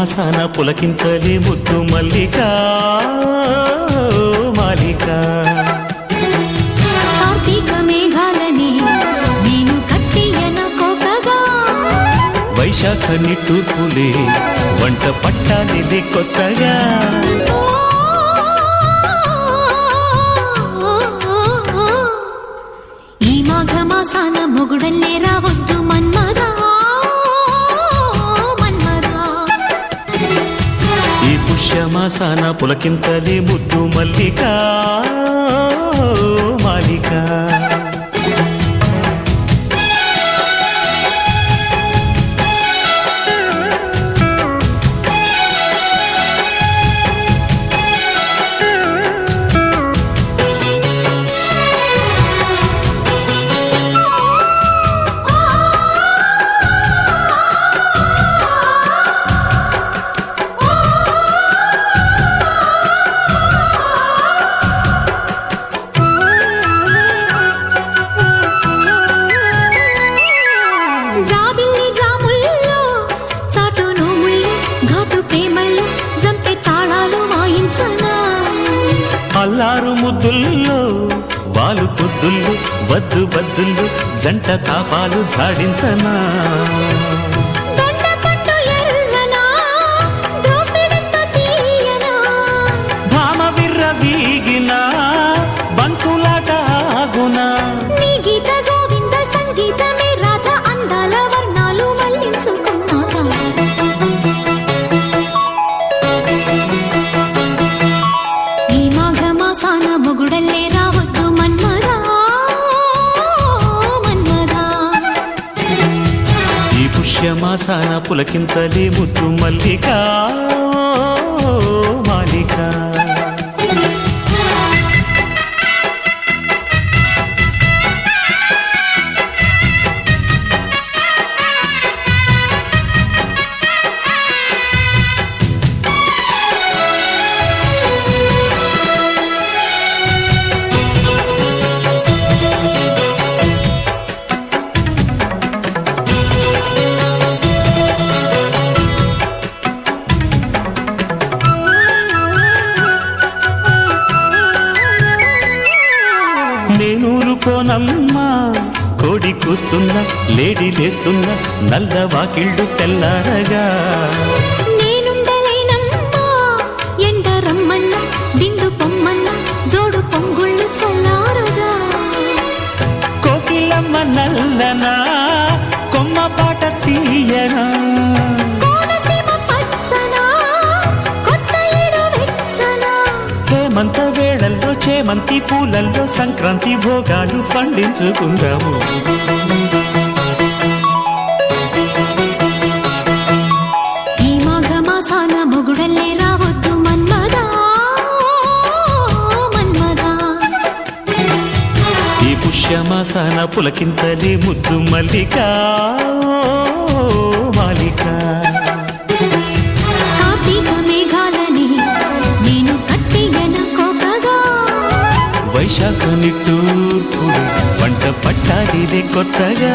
పుష్యమాసాన పులకింతలే ముద్దు మల్లిక మాలిక కార్తీక మేఘాలని నేను కట్టియన కోకగా వైశాఖ నిట్టూర్పులే వంట పట్టాలిదే కొత్తగా ఈ మాఘమాసాన మొగుడల్లే రావద్దు మన్మదా ఈ పుష్యమాసాన పులకింతలే ముద్దు మల్లిక మాలిక అల్లారు ముద్దుల్లో వాలు పొద్దుల్లో వద్దు బద్దుల్లో జంట తాపాలు జాడించనా భామ బిర్ర బీగిన బంకులాట ఆగునా గీత గోవింద సంగీతమే రాధ అందాల వర్ణాలు మళ్ళించుకున్నాక మొగుడల్లే రావద్దు మన్మదా మన్మదా ఈ పుష్యమాసాన పులకింతలే ముద్దు మల్లిక మాలిక నేనూరుకోనమ్మా కోడి కూస్తున్నా లేడీ లేస్తున్నా నల్ల వాకిళ్ళు తెల్లారగా నేనుండలేనమ్మా ఎండ రమ్మన్న దిండు పొమ్మన్న జోడు పొంగుళ్ళు చల్లారగా కోకిలమ్మ నల్లనా కొమ్మ పాట తీయనా హేమంత వేళల్లో చేమంతి పూలల్లో సంక్రాంతి భోగాలు పండించుకుందాము ఈ మాఘమాసాన మొగుడల్లే రావద్దు మన్మదా మన్మదా ఈ పుష్యమాసాన పులకింతలే ముద్దు మల్లిక మాలిక వైశాఖ నిట్టూర్పుడు వంట పట్టాలిదే కొత్తగా